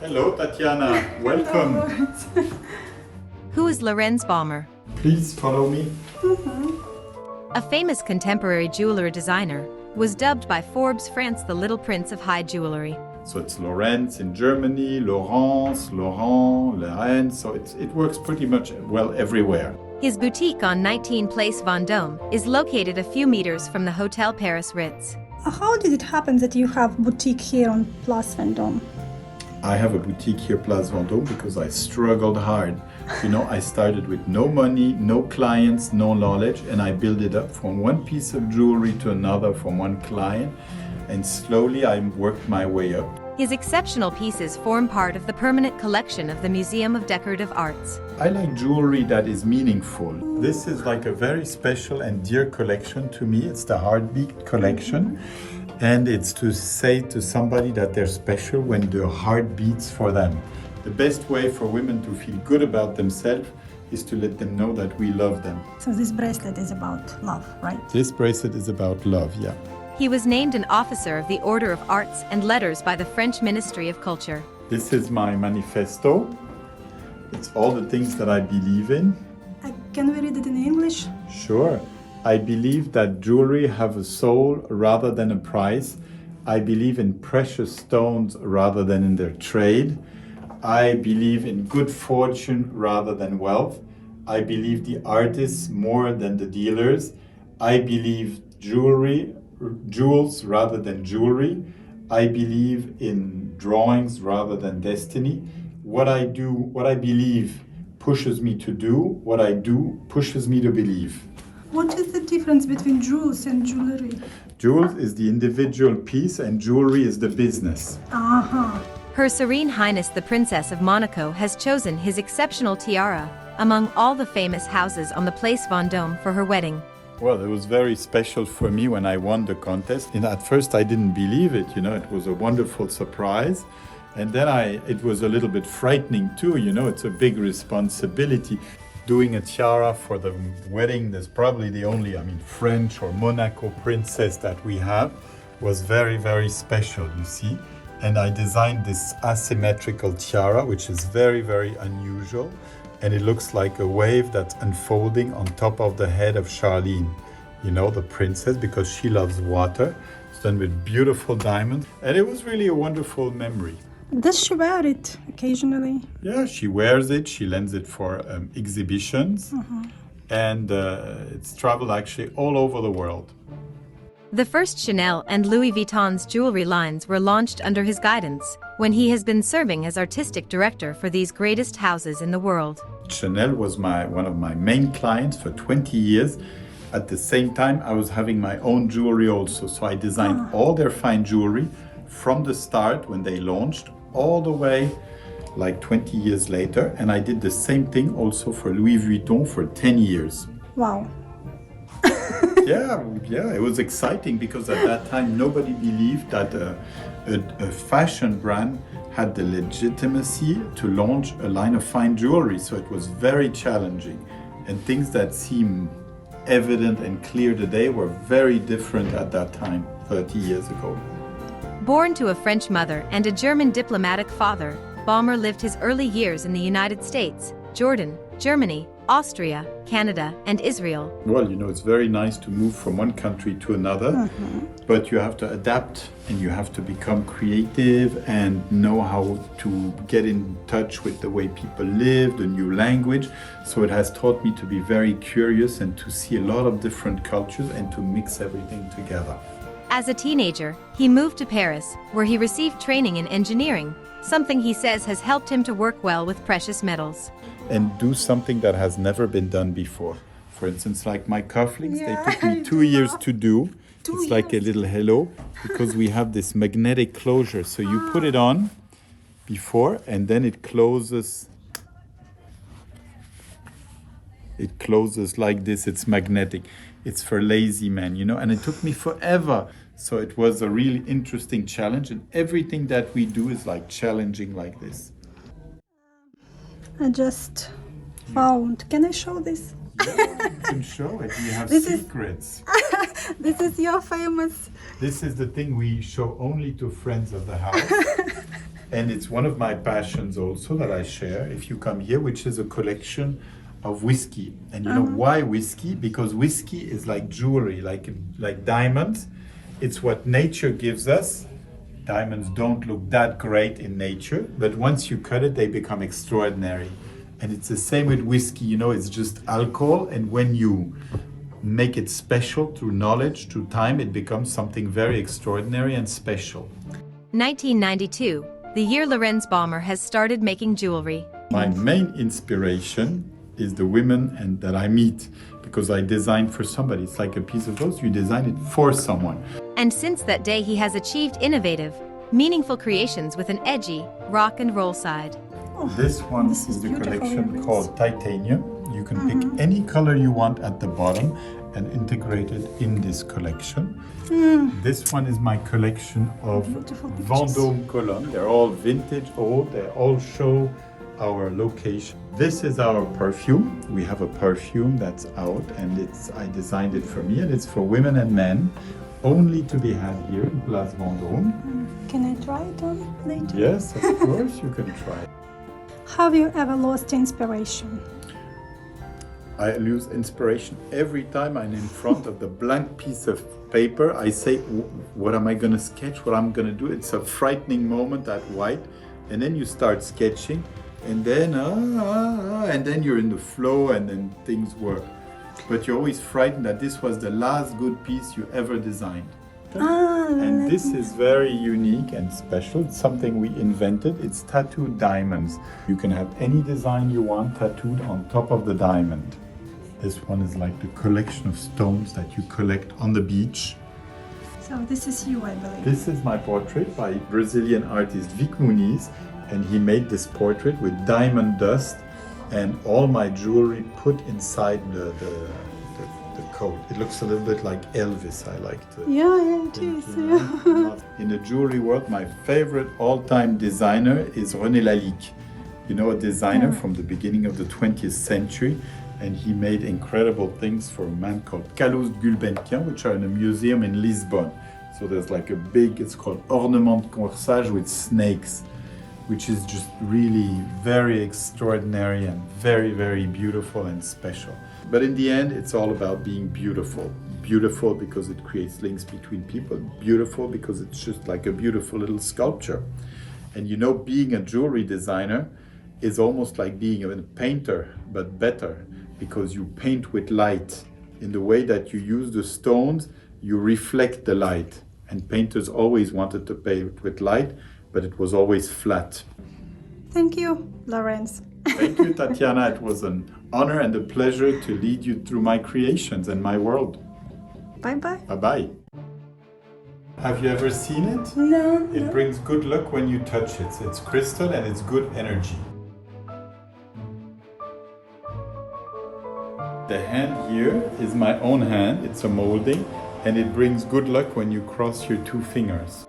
Hello, Tatiana. Welcome. Hello. Who is Lorenz Bäumer? Please follow me. A famous contemporary jewelry designer, was dubbed by Forbes France the Little Prince of High Jewelry. So it's Lorenz in Germany, Laurence, Laurent, Lorenz. So it works pretty much well everywhere. His boutique on 19 Place Vendome is located a few meters from the Hotel Paris Ritz. How did it happen that you have boutique here on Place Vendome? I have a boutique here, Place Vendome, because I struggled hard. You know, I started with no money, no clients, no knowledge, and I built it up from one piece of jewelry to another, from one client, and slowly I worked my way up. His exceptional pieces form part of the permanent collection of the Museum of Decorative Arts. I like jewelry that is meaningful. This is like a very special and dear collection to me. It's the Heartbeat collection. And it's to say to somebody that they're special when their heart beats for them. The best way for women to feel good about themselves is to let them know that we love them. So this bracelet is about love, right? This bracelet is about love, yeah. He was named an officer of the Order of Arts and Letters by the French Ministry of Culture. This is my manifesto. It's all the things that I believe in. Can we read it in English? Sure. I believe that jewelry have a soul rather than a price. I believe in precious stones rather than in their trade. I believe in good fortune rather than wealth. I believe the artists more than the dealers. I believe jewels rather than jewelry. I believe in drawings rather than destiny. What I believe pushes me to do. What I do pushes me to believe. What is the difference between jewels and jewelry? Jewels is the individual piece and jewelry is the business. Her Serene Highness the Princess of Monaco has chosen his exceptional tiara among all the famous houses on the Place Vendome for her wedding. Well, it was very special for me when I won the contest. And at first I didn't believe it, you know, it was a wonderful surprise. And then it was a little bit frightening too, you know, it's a big responsibility. Doing a tiara for the wedding, that's probably the only, French or Monaco princess that we have, was very, very special, you see. And I designed this asymmetrical tiara, which is very, very unusual. And it looks like a wave that's unfolding on top of the head of Charlene, you know, the princess, because she loves water. It's done with beautiful diamonds. And it was really a wonderful memory. Does she wear it occasionally? Yeah, she wears it. She lends it for exhibitions. And it's traveled actually all over the world. The first Chanel and Louis Vuitton's jewelry lines were launched under his guidance, when he has been serving as artistic director for these greatest houses in the world. Chanel was one of my main clients for 20 years. At the same time, I was having my own jewelry also. So I designed all their fine jewelry from the start when they launched all the way like 20 years later. And I did the same thing also for Louis Vuitton for 10 years. Wow. Yeah, it was exciting because at that time nobody believed that a fashion brand had the legitimacy to launch a line of fine jewelry. So it was very challenging. And things that seem evident and clear today were very different at that time, 30 years ago. Born to a French mother and a German diplomatic father, Baumer lived his early years in the United States, Jordan, Germany, Austria, Canada, and Israel. Well, you know, it's very nice to move from one country to another, but you have to adapt and you have to become creative and know how to get in touch with the way people live, the new language. So it has taught me to be very curious and to see a lot of different cultures and to mix everything together. As a teenager, he moved to Paris, where he received training in engineering, something he says has helped him to work well with precious metals. And do something that has never been done before. For instance, like my cufflinks, Yeah, they took me I 2 do years that. to do. 2 It's like a years. little halo because we have this magnetic closure. So you put it on before and then it closes. It closes like this, it's magnetic. It's for lazy men, you know, and it took me forever. So it was a really interesting challenge and everything that we do is like challenging like this. I just found. Can I show this? You can show it. We have This is- secrets. This is your famous. This is the thing we show only to friends of the house. And it's one of my passions also that I share if you come here, which is a collection of whiskey. And you know why whiskey? Because whiskey is like jewelry, like diamonds. It's what nature gives us. Diamonds don't look that great in nature, but once you cut it, they become extraordinary. And it's the same with whiskey, you know, it's just alcohol. And when you make it special through knowledge, through time, it becomes something very extraordinary and special. 1992, the year Lorenz Bäumer has started making jewelry. My main inspiration is the women that I meet, because I design for somebody. It's like a piece of clothes, you design it for someone. And since that day, he has achieved innovative, meaningful creations with an edgy, rock and roll side. This one This is is the beautiful collection earrings. called Titanium. You can pick any color you want at the bottom and integrate it in this collection. This one is my collection of Beautiful pictures. Vendome columns. They're all vintage, old. They all show our location. This is our perfume. We have a perfume that's out, and I designed it for me, and it's for women and men, only to be had here in Place Vendome. Can I try it on later? Yes, of course, you can try. Have you ever lost inspiration? I lose inspiration every time I'm in front of the blank piece of paper. I say, what am I going to sketch? What I'm going to do? It's a frightening moment at white. And then you start sketching, and then, and then you're in the flow, and then things work. But you're always frightened that this was the last good piece you ever designed. And this is very unique and special. It's something we invented. It's tattooed diamonds. You can have any design you want tattooed on top of the diamond. This one is like the collection of stones that you collect on the beach. So this is you, I believe. This is my portrait by Brazilian artist Vic Muniz, and he made this portrait with diamond dust and all my jewelry put inside the coat. It looks a little bit like Elvis, I like to Yeah, it think, is. you know. In the jewelry world, my favorite all-time designer is René Lalique. You know, a designer from the beginning of the 20th century, and he made incredible things for a man called Carlos Gulbenkian, which are in a museum in Lisbon. So there's like a big, it's called ornement de corsage with snakes, which is just really very extraordinary and very, very beautiful and special. But in the end, it's all about being beautiful. Beautiful because it creates links between people. Beautiful because it's just like a beautiful little sculpture. And you know, being a jewelry designer is almost like being a painter, but better, because you paint with light. In the way that you use the stones, you reflect the light. And painters always wanted to paint with light, but it was always flat. Thank you, Lorenz. Thank you, Tatiana. It was an honor and a pleasure to lead you through my creations and my world. Bye-bye. Bye-bye. Have you ever seen it? No, It no. brings good luck when you touch it. It's crystal and it's good energy. The hand here is my own hand. It's a molding, and it brings good luck when you cross your two fingers.